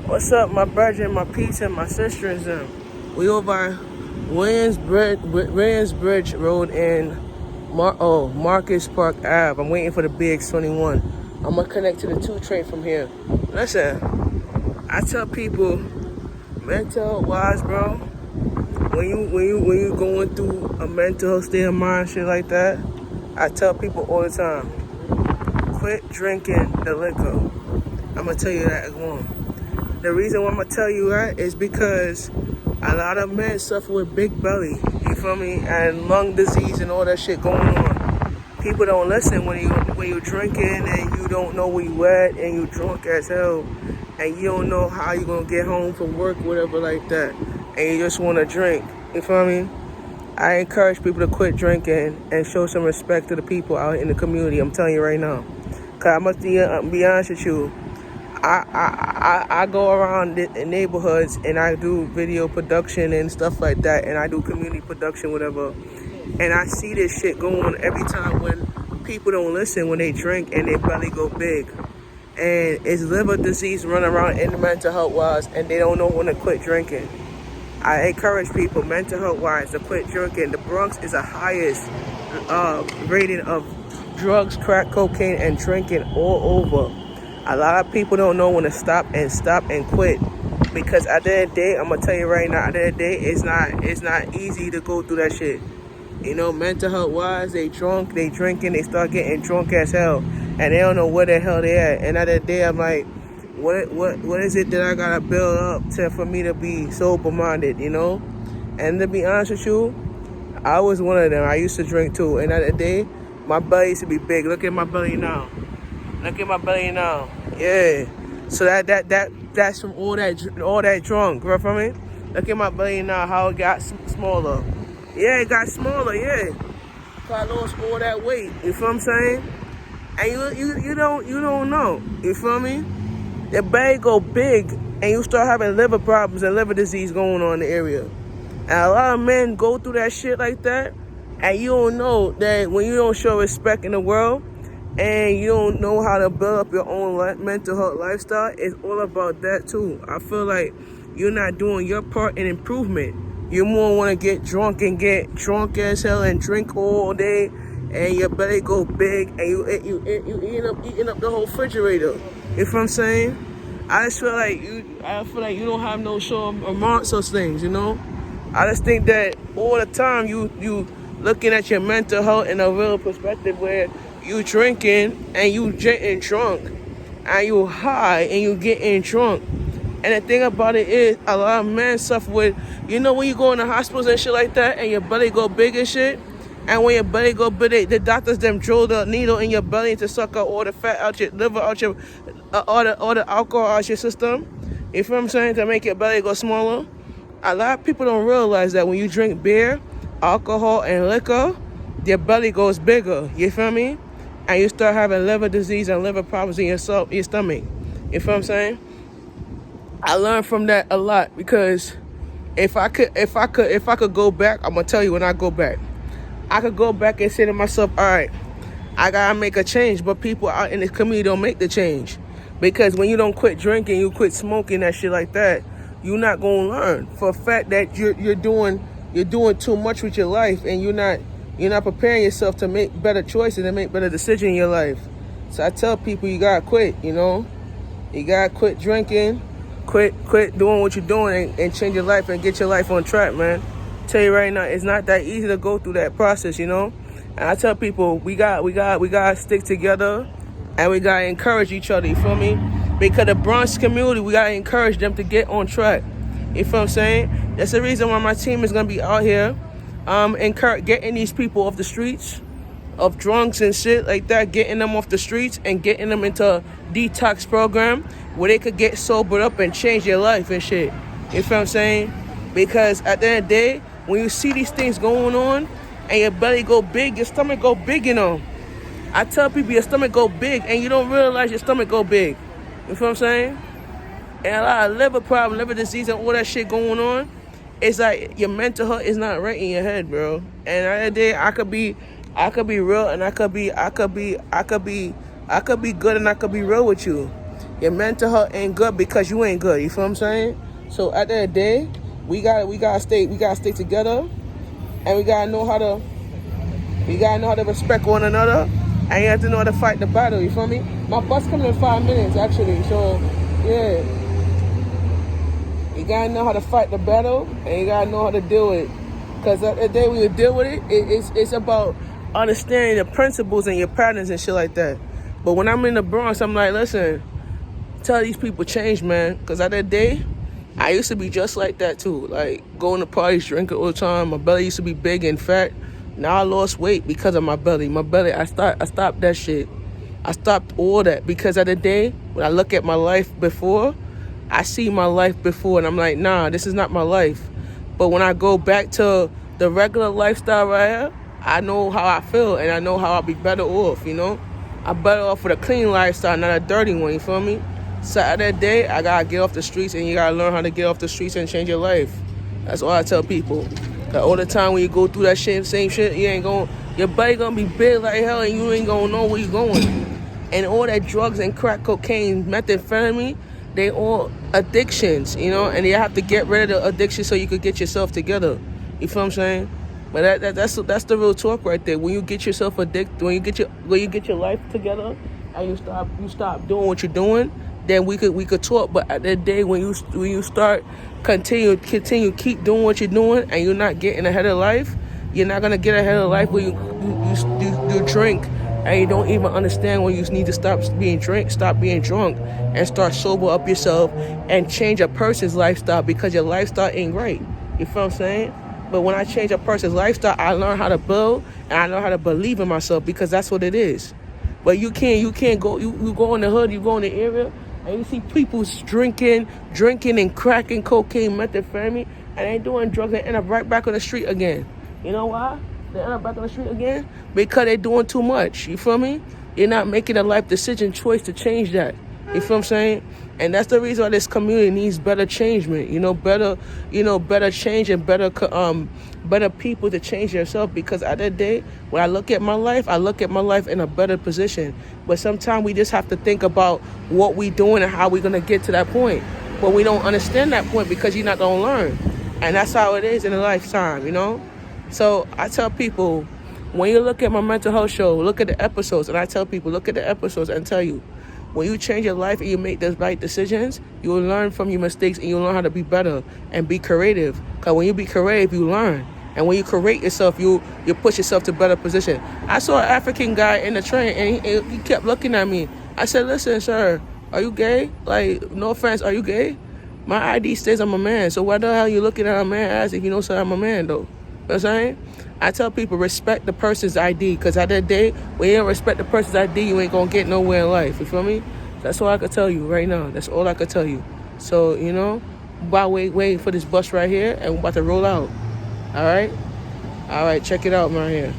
What's up, my brother, my peeps, and my sisters? We over Williamsbridge Road in Marcus Park Ave. I'm waiting for the BX21. I'm gonna connect to the 2 train from here. Listen, I tell people, mental wise, bro. When you going through a mental state of mind, shit like that, I tell people all the time, quit drinking the liquor. I'm gonna tell you that as well. The reason why I'm gonna tell you that is because a lot of men suffer with big belly, you feel me, and lung disease and all that shit going on. People don't listen when you're drinking and you don't know where you at and you drunk as hell and you don't know how you gonna get home from work, whatever like that, and you just wanna drink, you feel me? I encourage people to quit drinking and show some respect to the people out in the community. I'm telling you right now, cause I must be honest with you. I go around the neighborhoods and I do video production and stuff like that, and I do community production, whatever. And I see this shit going on every time when people don't listen when they drink and their belly go big. And it's liver disease running around in the mental health wise, and they don't know when to quit drinking. I encourage people, mental health wise, to quit drinking. The Bronx is the highest rating of drugs, crack cocaine, and drinking all over. A lot of people don't know when to stop and quit, because at the end of the day, I'm gonna tell you right now, at the end of the day, it's not easy to go through that shit. You know, mental health wise, they drunk, they drinking, they start getting drunk as hell, and they don't know where the hell they at. And at the end of the day, I'm like, what is it that I gotta build up for me to be sober minded, you know? And to be honest with you, I was one of them. I used to drink too, and at the end of the day, my belly used to be big. Look at my belly now. Look at my belly now. Yeah. So that's from all that drunk. You know what I mean? Look at my belly now, how it got smaller. Yeah, it got smaller, yeah. So I lost all that weight. You feel what I'm saying? And you don't know. You feel me? Your belly go big and you start having liver problems and liver disease going on in the area. And a lot of men go through that shit like that, and you don't know that when you don't show respect in the world, and you don't know how to build up your own mental health lifestyle, it's all about that too. I feel like you're not doing your part in improvement. You more want to get drunk and get drunk as hell and drink all day, and your belly go big, and you eating up the whole refrigerator. You know what I'm saying? I just feel like you don't have no show among such things, you know? I just think that all the time you looking at your mental health in a real perspective where you drinking and you getting drunk and you high and you getting drunk. And the thing about it is, a lot of men suffer with, you know, when you go in the hospitals and shit like that and your belly go big and shit, and when your belly go big, the doctors them drill the needle in your belly to suck out all the fat out your liver, out your all the alcohol out your system. You feel what I'm saying? To make your belly go smaller. A lot of people don't realize that when you drink beer, alcohol, and liquor, your belly goes bigger. You feel me? And you start having liver disease and liver problems in your stomach. You feel what I'm saying? I learned from that a lot, because if I could go back, I'm gonna tell you, when I go back, I could go back and say to myself, all right, I gotta make a change, but people out in the community don't make the change. Because when you don't quit drinking, you quit smoking, that shit like that, you're not gonna learn for a fact that you're doing too much with your life, and you're not preparing yourself to make better choices and make better decisions in your life. So I tell people, you gotta quit, you know? You gotta quit drinking, quit doing what you're doing, and change your life and get your life on track, man. Tell you right now, it's not that easy to go through that process, you know? And I tell people, we gotta stick together, and we gotta encourage each other, you feel me? Because the Bronx community, we gotta encourage them to get on track. You feel what I'm saying? That's the reason why my team is gonna be out here getting these people off the streets of drunks and shit like that, getting them off the streets and getting them into a detox program where they could get sobered up and change their life and shit. You feel what I'm saying? Because at the end of the day, when you see these things going on and your belly go big, your stomach go big, you know. I tell people your stomach go big and you don't realize your stomach go big. You feel what I'm saying? And a lot of liver problem, liver disease, and all that shit going on. It's like your mental health is not right in your head, bro. And at the end of the day, I could be real, and I could be good, and I could be real with you. Your mental health ain't good because you ain't good. You feel what I'm saying? So at the end of the day, we gotta stay together, and we gotta know how to respect one another, and you have to know how to fight the battle. You feel me? My bus coming in 5 minutes actually. So yeah, you gotta know how to fight the battle, and you gotta know how to deal with it. Because at the end of the day, when you deal with it, it's about understanding the principles and your patterns and shit like that. But when I'm in the Bronx, I'm like, listen, tell these people change, man. Because at that day, I used to be just like that too. Like going to parties, drinking all the time. My belly used to be big and fat. Now I lost weight because of my belly. I stopped that shit. I stopped all that because at the day, when I look at my life before, I see my life before and I'm like, nah, this is not my life. But when I go back to the regular lifestyle right here, I know how I feel and I know how I'll be better off, you know? I'm better off with a clean lifestyle, not a dirty one, you feel me? So at that day, I gotta get off the streets, and you gotta learn how to get off the streets and change your life. That's all I tell people. Cause all the time when you go through that shit, same shit, your body gonna be big like hell and you ain't gonna know where you going. And all that drugs and crack cocaine, methamphetamine, they all addictions, you know, and you have to get rid of the addiction so you could get yourself together. You feel what I'm saying? But that's the real talk right there. When you get yourself addicted, when you get your life together, and you stop doing what you're doing, then we could talk. But at that day, when you start continue keep doing what you're doing, and you're not getting ahead of life, you're not gonna get ahead of life when you drink. And you don't even understand when you need to stop being drunk, and start sober up yourself and change a person's lifestyle because your lifestyle ain't right. You feel what I'm saying? But when I change a person's lifestyle, I learn how to build and I learn how to believe in myself because that's what it is. But you can't go. You go in the hood, you go in the area, and you see people drinking and cracking cocaine, methamphetamine, and they doing drugs and end up right back on the street again. You know why? They end up back on the street again because they're doing too much. You feel me? You're not making a life decision choice to change that. You feel what I'm saying? And that's the reason why this community needs better changement. Better change and better people to change themselves. Because at that day, when I look at my life in a better position. But sometimes we just have to think about what we doing and how we're gonna get to that point. But we don't understand that point because you're not gonna learn. And that's how it is in a lifetime, you know? So I tell people, when you look at my mental health show, look at the episodes, and I tell people, look at the episodes and tell you, when you change your life and you make the right decisions, you will learn from your mistakes and you'll learn how to be better and be creative. Because when you be creative, you learn. And when you create yourself, you push yourself to a better position. I saw an African guy in the train and he kept looking at me. I said, listen, sir, are you gay? Like, no offense, are you gay? My ID says I'm a man. So why the hell are you looking at a man as if you know say I'm a man, though? You know what I'm saying? I tell people, respect the person's ID, because at that day, when you don't respect the person's ID, you ain't going to get nowhere in life. You feel me? That's all I could tell you right now. That's all I could tell you. So, while waiting for this bus right here, and we're about to roll out. All right? All right, check it out, man, here.